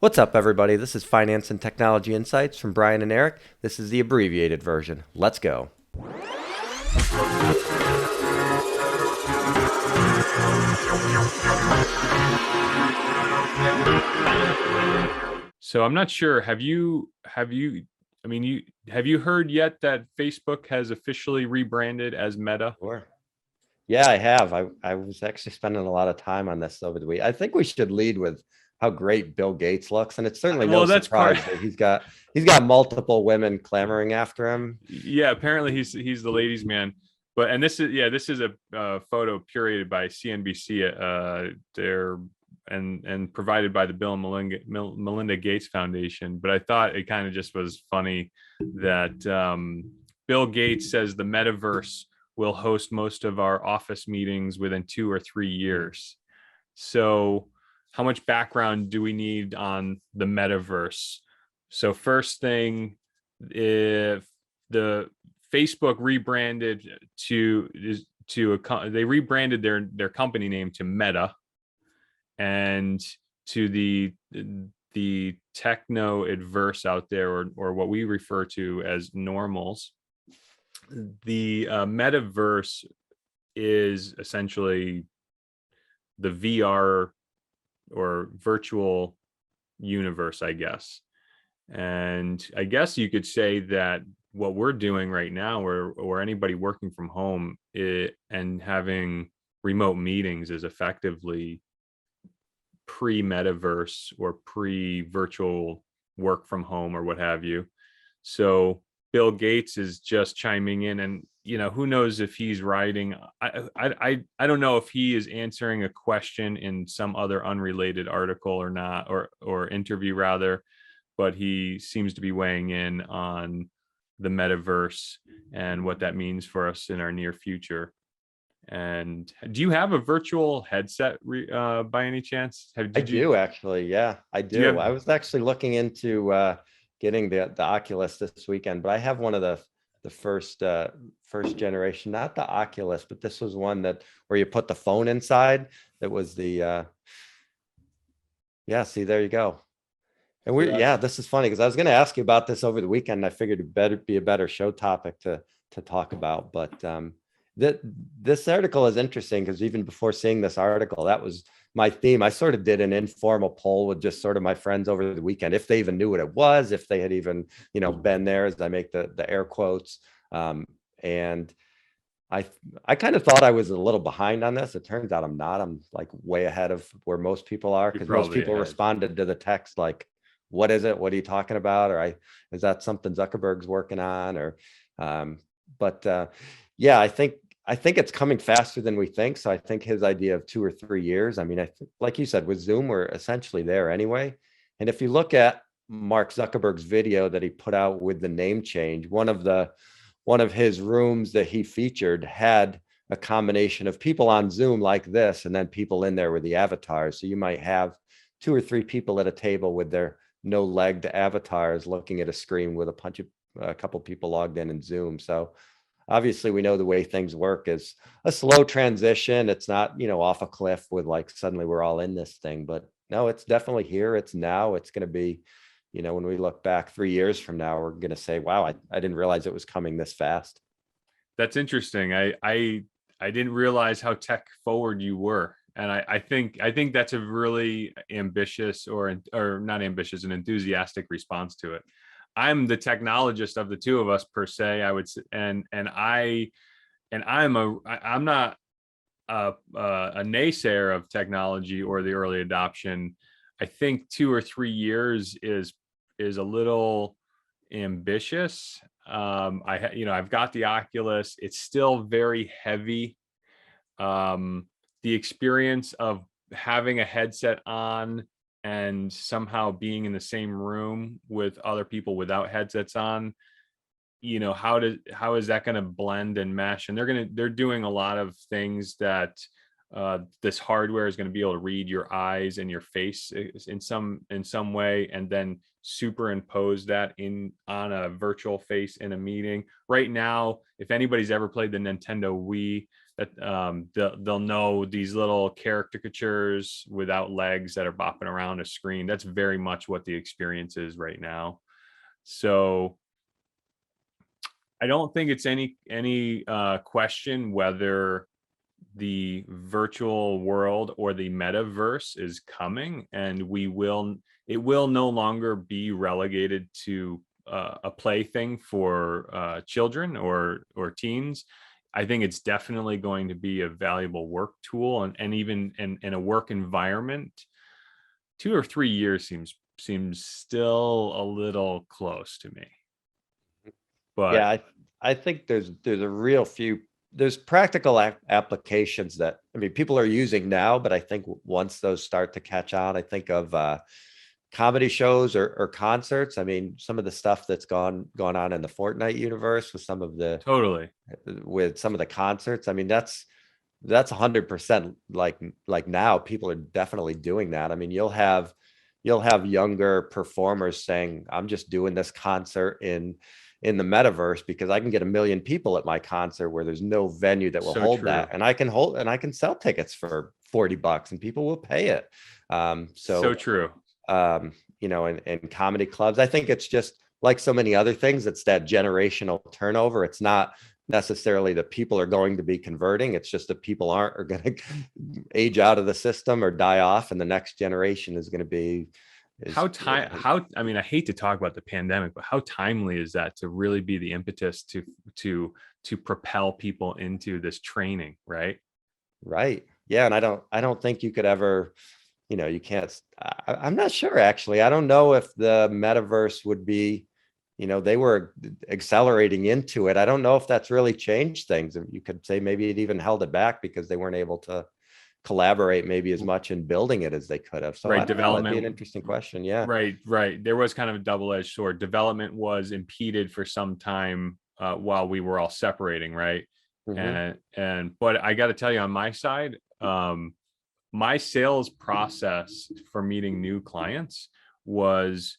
What's up, everybody? This is Finance and Technology Insights from Brian and Eric. This is the abbreviated version. Let's go. So I'm not sure. Have you heard yet that Facebook has officially rebranded as Meta? Sure. Yeah, I have. I was actually spending a lot of time on this over the week. I think we should lead with how great Bill Gates looks, and it's certainly no Well, that's part. surprise that he's got multiple women clamoring after him. Yeah, apparently he's the ladies' man. But and this is a photo curated by CNBC. There and provided by the Bill and Melinda Gates Foundation. But I thought it kind of just was funny that Bill Gates says the metaverse will host most of our office meetings within 2 or 3 years. So how much background do we need on the metaverse? So first thing, if the Facebook rebranded they rebranded their company name to Meta, and to the techno adverse out there, or what we refer to as normals, the metaverse is essentially the VR or virtual universe, I guess. And I guess you could say that what we're doing right now, or anybody working from home and having remote meetings, is effectively pre-metaverse or pre-virtual work from home or what have you. So Bill Gates is just chiming in, and who knows if he's writing. I don't know if he is answering a question in some other unrelated article or not, or interview rather, but he seems to be weighing in on the metaverse and what that means for us in our near future. And do you have a virtual headset by any chance? I do actually. Yeah, I Do you do. have? I was actually looking into getting the Oculus this weekend, but I have one of the first generation, not the Oculus, but this was one that where you put the phone inside. That was the yeah. See, there you go. And So yeah, this is funny because I was going to ask you about this over the weekend. And I figured it better be a better show topic to talk about. But that this article is interesting because even before seeing this article, that was my theme. I sort of did an informal poll with just sort of my friends over the weekend, if they even knew what it was, if they had even been there, as I make the air quotes. And I kind of thought I was a little behind on this. It turns out I'm not. I'm like way ahead of where most people are, you're because most probably people ahead. responded to the text like, what is it? What are you talking about? Or is that something Zuckerberg's working on? Or but yeah, I think it's coming faster than we think. So I think his idea of 2 or 3 years, I mean, I think, like you said, with Zoom, we're essentially there anyway. And if you look at Mark Zuckerberg's video that he put out with the name change, one of his rooms that he featured had a combination of people on Zoom like this, and then people in there with the avatars. So you might have 2 or 3 people at a table with their no-legged avatars looking at a screen with a couple people logged in Zoom. So obviously we know the way things work is a slow transition. It's not, off a cliff with like suddenly we're all in this thing, but no, it's definitely here. It's now. It's going to be, when we look back 3 years from now, we're going to say, wow, I didn't realize it was coming this fast. That's interesting. I didn't realize how tech forward you were. And I think that's a really ambitious, or not ambitious, an enthusiastic response to it. I'm the technologist of the two of us, per se, I would say, I'm not a naysayer of technology or the early adoption. I think 2 or 3 years is a little ambitious. I've got the Oculus. It's still very heavy. The experience of having a headset on and somehow being in the same room with other people without headsets on, how is that going to blend and mesh? And they're doing a lot of things that this hardware is going to be able to read your eyes and your face in some way, and then superimpose that on a virtual face in a meeting. Right now, if anybody's ever played the Nintendo Wii, that they'll know these little caricatures without legs that are bopping around a screen. That's very much what the experience is right now. So I don't think it's any question whether the virtual world or the metaverse is coming, and it will no longer be relegated to a plaything for children or teens. I think it's definitely going to be a valuable work tool, and even in a work environment. 2 or 3 years seems still a little close to me. But yeah, I think there's a real few, there's practical applications that, I mean, people are using now, but I think once those start to catch on, I think of comedy shows or concerts. I mean, some of the stuff that's gone on in the Fortnite universe with some of the totally, with some of the concerts. I mean, that's 100% like now people are definitely doing that. I mean, you'll have younger performers saying, I'm just doing this concert in the metaverse because I can get 1 million people at my concert where there's no venue that will so hold true. that. And I can sell tickets for $40 and people will pay it. So true. You know, in comedy clubs, I think it's just like so many other things, it's that generational turnover. It's not necessarily that people are going to be converting. It's just that people are going to age out of the system or die off, and the next generation is going to be I mean, I hate to talk about the pandemic, but how timely is that to really be the impetus to propel people into this training, right? Right. Yeah. And I don't think you could ever, you know, you can't, I'm not sure actually. I don't know if the metaverse would be, you know, they were accelerating into it. I don't know if that's really changed things. You could say maybe it even held it back because they weren't able to collaborate maybe as much in building it as they could have. So right, I don't know, that'd be an interesting question. Yeah. Right. There was kind of a double-edged sword. Development was impeded for some time while we were all separating, right? Mm-hmm. But I got to tell you, on my side, my sales process for meeting new clients was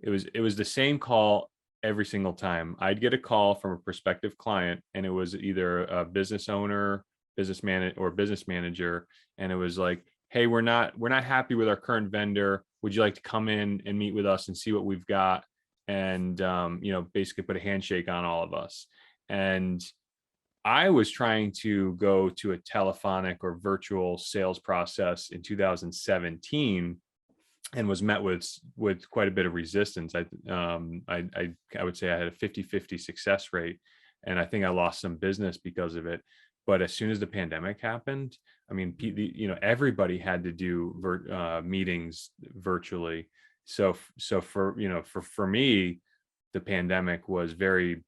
it was the same call every single time. I'd get a call from a prospective client, and it was either a business owner, businessman, or business manager, and it was like, hey, we're not happy with our current vendor. Would you like to come in and meet with us and see what we've got? And you know, basically put a handshake on all of us. And I was trying to go to a telephonic or virtual sales process in 2017 and was met with quite a bit of resistance. I would say I had a 50-50 success rate, and I think I lost some business because of it. But as soon as the pandemic happened, I mean, you know, everybody had to do meetings virtually. So for, you know, for me, the pandemic was very,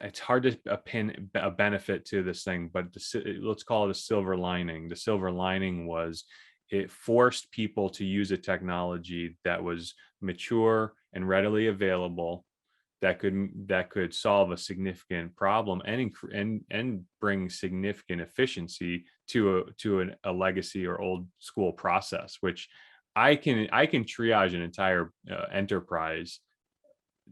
it's hard to pin a benefit to this thing, but let's call it a silver lining. The silver lining was it forced people to use a technology that was mature and readily available, that could solve a significant problem and bring significant efficiency to a legacy or old school process, which I can triage an entire enterprise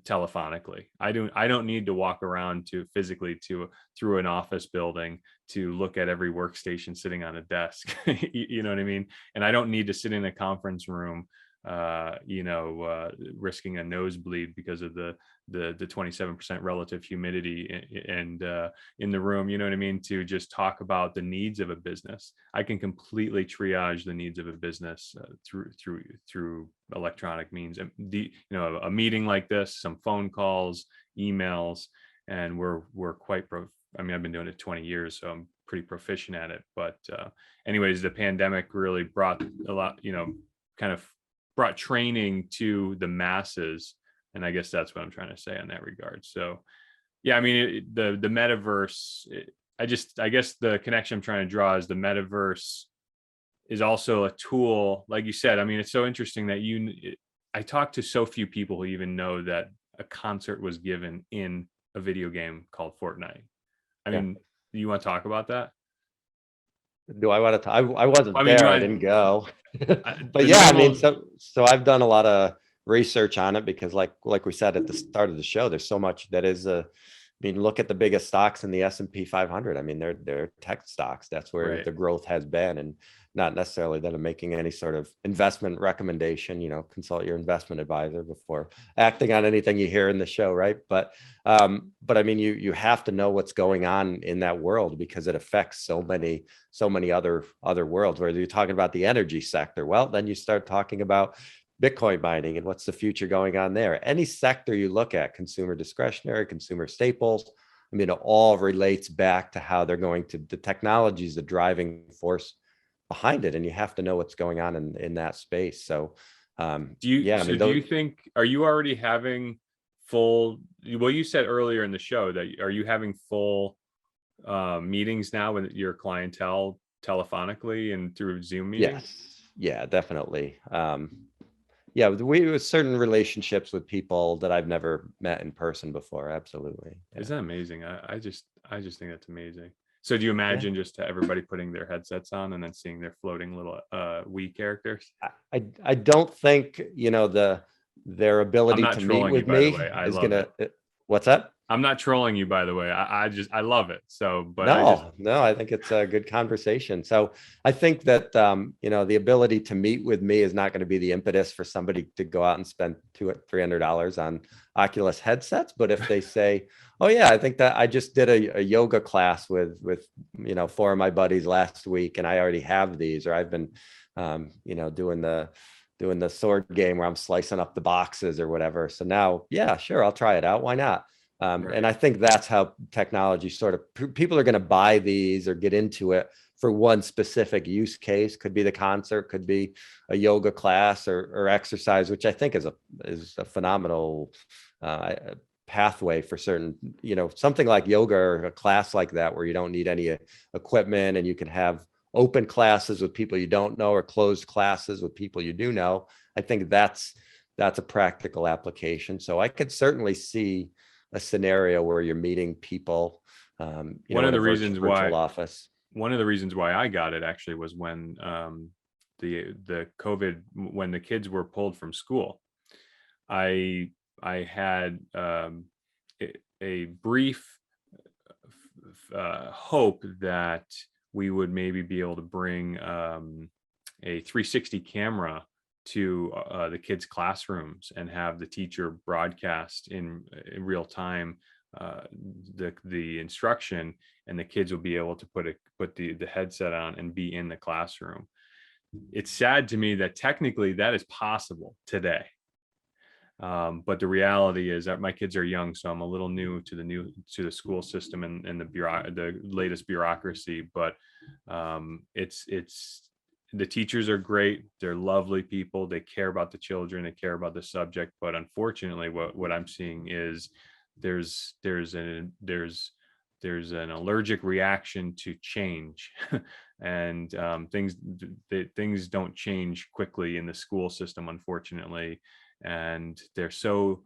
telephonically. I don't need to walk around through an office building to look at every workstation sitting on a desk. You know what I mean? And I don't need to sit in a conference room risking a nosebleed because of the 27% relative humidity and in the room, you know what I mean, to just talk about the needs of a business. I can completely triage the needs of a business through electronic means. And a meeting like this, some phone calls, emails, and we're quite I mean, I've been doing it 20 years, so I'm pretty proficient at it. But anyways, the pandemic really brought a lot, kind of brought training to the masses. And I guess that's what I'm trying to say in that regard. So, yeah, I mean, the metaverse, I guess the connection I'm trying to draw is the metaverse is also a tool. Like you said, I mean, it's so interesting that I talk to so few people who even know that a concert was given in a video game called Fortnite. I mean, you want to talk about that? Do I want to? I wasn't I mean, there. I didn't go. But yeah, I mean, so I've done a lot of research on it because, like we said at the start of the show, there's so much that is mean, look at the biggest stocks in the S&P 500. I mean, they're tech stocks. That's where Right. the growth has been, and not necessarily that I'm making any sort of investment recommendation. Consult your investment advisor before acting on anything you hear in the show, right? But I mean, you have to know what's going on in that world, because it affects so many other worlds. Whether you're talking about the energy sector, well, then you start talking about Bitcoin mining and what's the future going on there. Any sector you look at, consumer discretionary, consumer staples, I mean, it all relates back to how they're going to, the technology is the driving force behind it, and you have to know what's going on in that space. So yeah, I mean, do you think, are you already having full, well, you said earlier in the show that, are you having full meetings now with your clientele telephonically and through Zoom meetings? yes, yeah, definitely. Yeah, we have certain relationships with people that I've never met in person before. Absolutely. Yeah. Isn't that amazing? I just think that's amazing. So do you Yeah. imagine just everybody putting their headsets on and then seeing their floating little Wii characters? I don't think, their I'm ability not to meet trolling you, with by the me way. I is love gonna, it. what's that? I'm not trolling you, by the way. I love it. So, but No, I think it's a good conversation. So I think that, the ability to meet with me is not going to be the impetus for somebody to go out and spend $200-300 on Oculus headsets. But if they say, oh yeah, I think that I just did a yoga class with 4 of my buddies last week, and I already have these, or I've been, doing the sword game where I'm slicing up the boxes or whatever. So now, yeah, sure, I'll try it out. Why not? Right. And I think that's how technology sort of, people are going to buy these or get into it for one specific use case. Could be the concert, could be a yoga class or exercise, which I think is a phenomenal pathway for certain, something like yoga or a class like that, where you don't need any equipment, and you can have open classes with people you don't know, or closed classes with people you do know. I think that's a practical application. So I could certainly see a scenario where you're meeting people, One of in a the reasons virtual why office. I got it actually was when the COVID, when the kids were pulled from school. I had a brief hope that we would maybe be able to bring a 360 camera to the kids' classrooms and have the teacher broadcast in real time the instruction, and the kids will be able to put the headset on and be in the classroom. It's sad to me that technically that is possible today. But the reality is that my kids are young, so I'm a little new to the school system and the latest bureaucracy. But it's the teachers are great. They're lovely people. They care about the children. They care about the subject. But unfortunately, what I'm seeing is there's an allergic reaction to change, and things don't change quickly in the school system, unfortunately. And they're so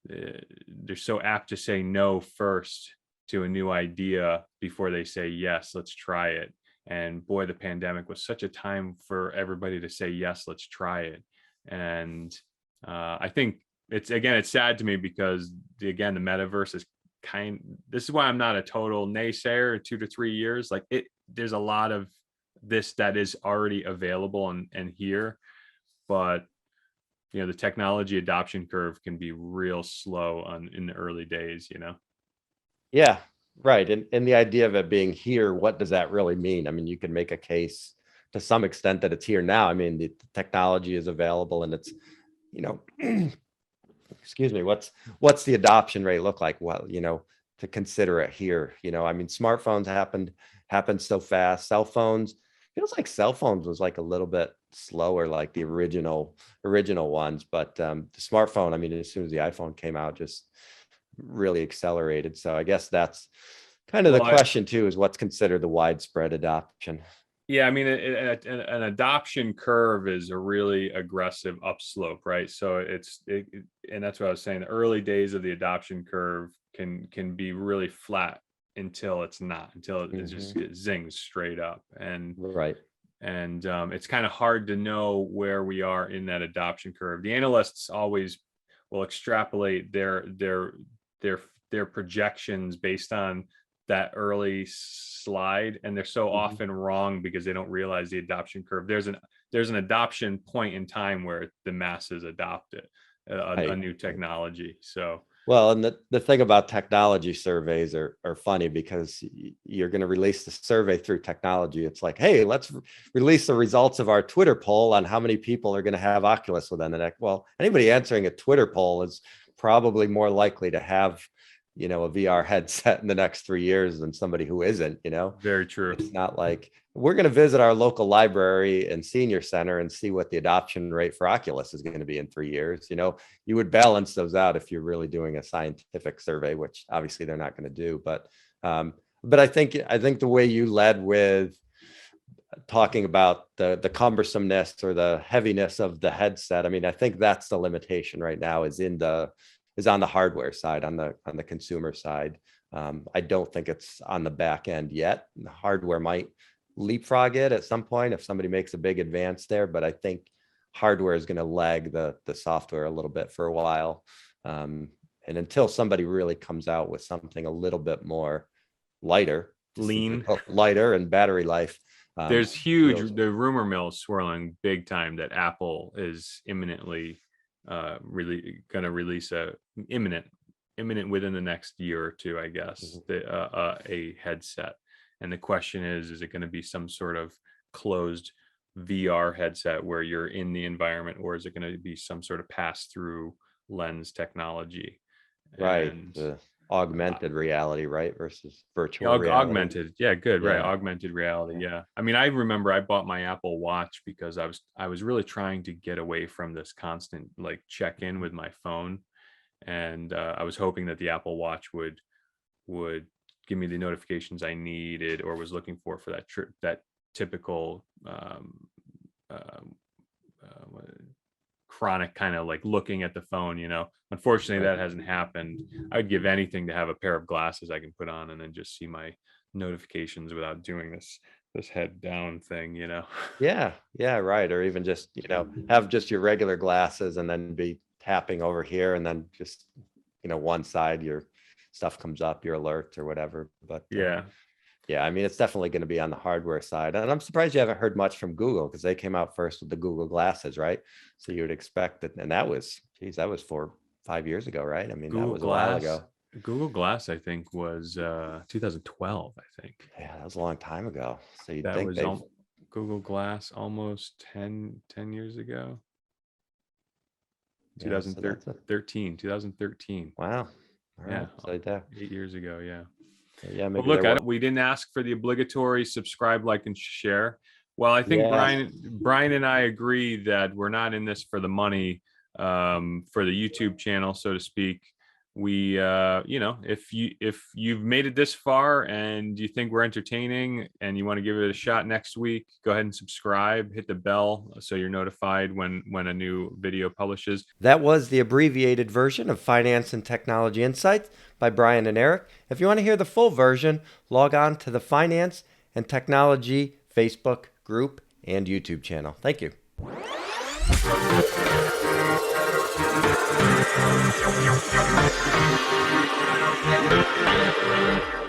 apt to say no first to a new idea before they say yes, let's try it. And boy, the pandemic was such a time for everybody to say yes, let's try it. And I think it's sad to me, because the metaverse is this is why I'm not a total naysayer. 2 to 3 years, like there's a lot of this that is already available and here, but the technology adoption curve can be real slow in the early days. Yeah, right. And the idea of it being here, what does that really mean? I mean, you can make a case to some extent that it's here now. I mean, the technology is available, and it's, excuse me, what's the adoption rate look like? Well, to consider it here, I mean, smartphones happened so fast. Cell phones, feels like cell phones was like a little bit slower, like the original ones. But the smartphone, I mean, as soon as the iPhone came out, just really accelerated. So I guess that's kind of the question too, is what's considered the widespread adoption. Yeah, I mean, an adoption curve is a really aggressive upslope, right? So and that's what I was saying. The early days of the adoption curve can be really flat until it's not, until it just zings straight up. And right. And it's kind of hard to know where we are in that adoption curve. The analysts always will extrapolate their their projections based on that early slide, and they're so often wrong because they don't realize the adoption curve. There's an adoption point in time where the masses adopt it, a new technology. So well, and the thing about technology surveys are funny because you're going to release the survey through technology. It's like, hey, let's release the results of our Twitter poll on how many people are going to have Oculus within the next. Well, anybody answering a Twitter poll is probably more likely to have, a VR headset in the next 3 years than somebody who isn't, very true. It's not like we're going to visit our local library and senior center and see what the adoption rate for Oculus is going to be in 3 years. You would balance those out if you're really doing a scientific survey, which obviously they're not going to do. But I think the way you led with talking about the cumbersomeness or the heaviness of the headset, I mean, I think that's the limitation right now is on the hardware side, on the consumer side. I don't think it's on the back end yet. The hardware might leapfrog it at some point if somebody makes a big advance there, but I think hardware is going to lag the software a little bit for a while. And until somebody really comes out with something a little bit more lighter and battery life. There's the rumor mill swirling big time that Apple is imminently really going to release imminent within the next year or two, I guess, a headset. And the question is it going to be some sort of closed VR headset where you're in the environment, or is it going to be some sort of pass-through lens technology? Right. And augmented reality, right? Versus virtual reality. Augmented. Yeah, good. Yeah. Right. Augmented reality. Yeah. I mean, I remember I bought my Apple Watch because I was really trying to get away from this constant like check-in with my phone. And I was hoping that the Apple Watch would give me the notifications I needed or was looking for that typical chronic kind of like looking at the phone. Unfortunately that hasn't happened. I'd give anything to have a pair of glasses I can put on and then just see my notifications without doing this head down thing. Yeah, right. Or even just have just your regular glasses and then be tapping over here, and then just one side your stuff comes up, your alerts or whatever. But I mean, it's definitely going to be on the hardware side. And I'm surprised you haven't heard much from Google, because they came out first with the Google glasses, right? So you would expect that. And that was 4-5 years ago, right? I mean, Google that was a while ago. Google Glass, I think, was 2012, I think. Yeah, that was a long time ago. So you'd that think was Google Glass almost 10 years ago. 2013. Wow. All right. So 8 years ago. Yeah. Yeah. Maybe look, we didn't ask for the obligatory subscribe, like, and share. Well, I think Brian and I agree that we're not in this for the money, for the YouTube channel, so to speak. We, if you've made it this far and you think we're entertaining and you want to give it a shot next week, go ahead and subscribe, hit the bell so you're notified when a new video publishes. That was the abbreviated version of Finance and Technology Insights by Brian and Eric. If you want to hear the full version, log on to the Finance and Technology Facebook group and YouTube channel. Thank you. Thank you.